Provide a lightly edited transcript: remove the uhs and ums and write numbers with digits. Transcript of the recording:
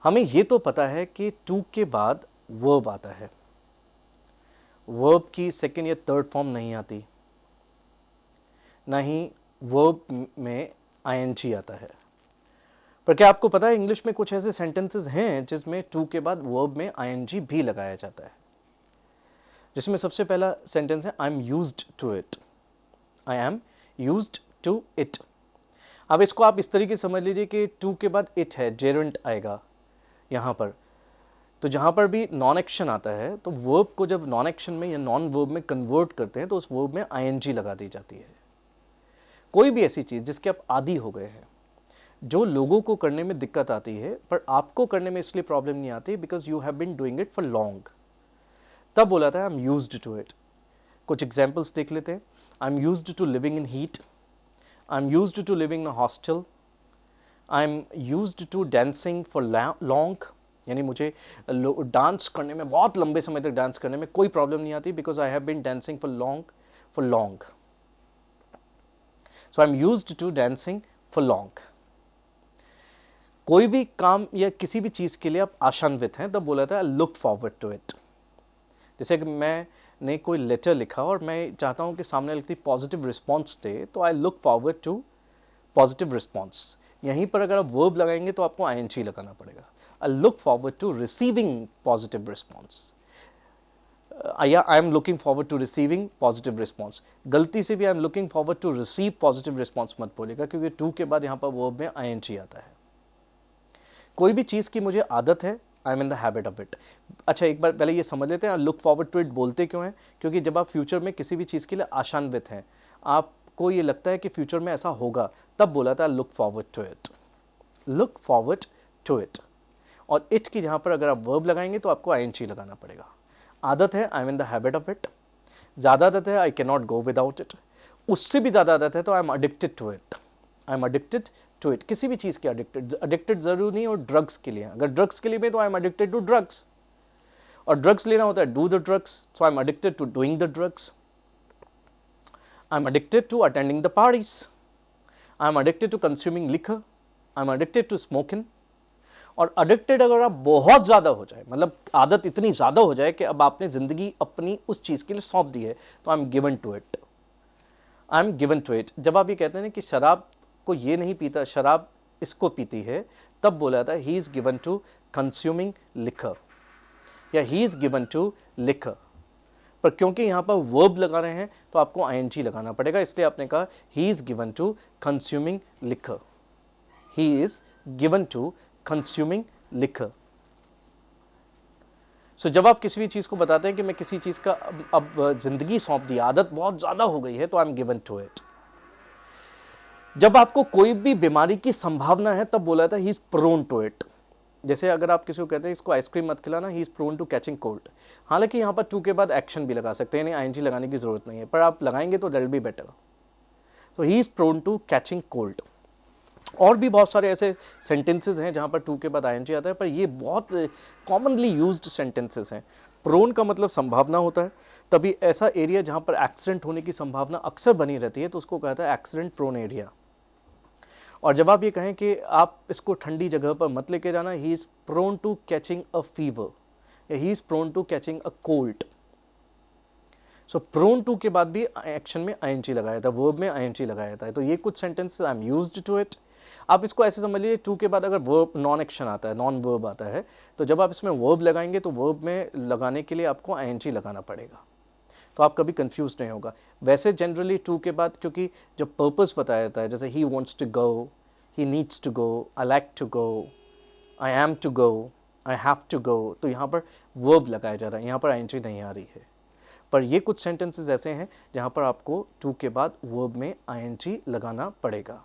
हमें ये तो पता है कि टू के बाद वर्ब आता है, वर्ब की सेकेंड या थर्ड फॉर्म नहीं आती, ना ही वर्ब में आईएनजी आता है। पर क्या आपको पता है इंग्लिश में कुछ ऐसे सेंटेंसेस हैं जिसमें टू के बाद वर्ब में आईएनजी भी लगाया जाता है, जिसमें सबसे पहला सेंटेंस है I am used to it. I am used to it. अब इसको आप इस तरीके से समझ लीजिए कि टू के बाद इट है, जेरेंट आएगा यहाँ पर। तो जहाँ पर भी नॉन एक्शन आता है तो वर्ब को जब नॉन एक्शन में या नॉन वर्ब में कन्वर्ट करते हैं तो उस वर्ब में आईएनजी लगा दी जाती है। कोई भी ऐसी चीज़ जिसके आप आदी हो गए हैं, जो लोगों को करने में दिक्कत आती है पर आपको करने में इसलिए प्रॉब्लम नहीं आती because you have been doing it for long, तब बोला था I am used to it. कुछ एग्जाम्पल्स देख लेते हैं। I am used to living in heat, I am used to living in hostel, I am used to dancing for long, यानी मुझे dance करने में, बहुत लंबे समय तक डांस करने में कोई प्रॉब्लम नहीं आती because I have been dancing for long. So I am used to dancing for long. कोई भी काम या किसी भी चीज़ के लिए आप आशान्वित हैं तब बोला था I look forward to it. जैसे कि मैंने कोई लेटर लिखा और मैं चाहता हूँ कि सामने व्यक्ति पॉजिटिव रिस्पॉन्स दे, तो I look forward to positive response. यहीं पर अगर आप वर्ब लगाएंगे तो आपको आईएनजी लगाना पड़ेगा। I look forward to receiving positive response, या I am looking forward to receiving positive response. गलती से भी I am looking forward to receive positive response मत बोलिएगा, क्योंकि टू के बाद यहाँ पर वर्ब में आईएनजी आता है। कोई भी चीज़ की मुझे आदत है, I am in the habit of it. अच्छा, एक बार पहले ये समझ लेते हैं लुक फॉरवर्ड टू इट बोलते क्यों हैं। क्योंकि जब आप फ्यूचर में किसी भी चीज़ के लिए आशान्वित हैं, आपको ये लगता है कि फ्यूचर में ऐसा होगा, तब बोला था look forward to it. Look forward to it. और इट की जहाँ पर अगर आप वर्ब लगाएंगे तो आपको आईएनजी लगाना पड़ेगा। आदत है I am in the habit of it. ज़्यादा आदत है I can not go without it. उससे भी ज़्यादा आदत है तो I am addicted to it. I am addicted to it. किसी भी चीज़ के एडिक्टेड जरूर नहीं, और ड्रग्स के लिए, अगर ड्रग्स के लिए भी तो I am addicted to drugs, और ड्रग्स लेना होता है do the drugs, so I am addicted to doing the drugs. I am addicted to attending the parties, I am addicted to consuming liquor, I am addicted to smoking. और addicted अगर आप बहुत ज़्यादा हो जाए, मतलब आदत इतनी ज़्यादा हो जाए कि अब आपने ज़िंदगी अपनी उस चीज़ के लिए सौंप दी है, तो I am given to it. I am given to it. जब आप ये कहते हैं कि शराब को ये नहीं पीता, शराब इसको पीती है, तब बोला था he is given to consuming liquor, या he is given to liquor. पर क्योंकि यहाँ पर वर्ब लगा रहे हैं तो आपको आईएनजी लगाना पड़ेगा, इसलिए आपने कहा he is given to consuming liquor. He is given to consuming liquor. So जब आप किसी भी चीज़ को बताते हैं कि मैं किसी चीज़ का अब जिंदगी सौंप दी, आदत बहुत ज़्यादा हो गई है, तो I am given to it. जब आपको कोई भी बीमारी की संभावना है तब बोला था he is prone to it. जैसे अगर आप किसी को कहते हैं इसको आइसक्रीम मत खिलाना, he is prone to catching cold. हालांकि यहाँ पर टू के बाद एक्शन भी लगा सकते हैं, यानी आईएनजी लगाने की ज़रूरत नहीं है, पर आप लगाएंगे तो दैट विल बी बेटर। तो he is prone to catching cold. और भी बहुत सारे ऐसे सेंटेंसेस हैं जहाँ पर टू के बाद आईएनजी आता है, पर ये बहुत कॉमनली यूज्ड सेंटेंसेस हैं। प्रोन का मतलब संभावना होता है, तभी ऐसा एरिया जहाँ पर एक्सीडेंट होने की संभावना अक्सर बनी रहती है तो उसको कहता है एक्सीडेंट प्रोन एरिया। और जब आप ये कहें कि आप इसको ठंडी जगह पर मत लेके जाना, he is prone to catching a fever, या he is prone to catching a cold. So prone to के बाद भी एक्शन में आईएनजी लगाया था, वर्ब में आईएनजी लगाया था। तो ये कुछ sentence I am used to it. आप इसको ऐसे समझ लीजिए, टू के बाद अगर वर्ब नॉन एक्शन आता है, नॉन वर्ब आता है, तो जब आप इसमें वर्ब लगाएंगे तो वर्ब में लगाने के लिए आपको आईएनजी लगाना पड़ेगा, तो आप कभी कंफ्यूज नहीं होगा। वैसे जनरली टू के बाद क्योंकि जब पर्पस बताया जाता है, जैसे he wants to go, he needs to go, I like to go, I am to go, I have to go, तो यहाँ पर वर्ब लगाया जा रहा है, यहाँ पर आईएनजी नहीं आ रही है। पर ये कुछ सेंटेंसेस ऐसे हैं जहाँ पर आपको टू के बाद वर्ब में आईएनजी लगाना पड़ेगा।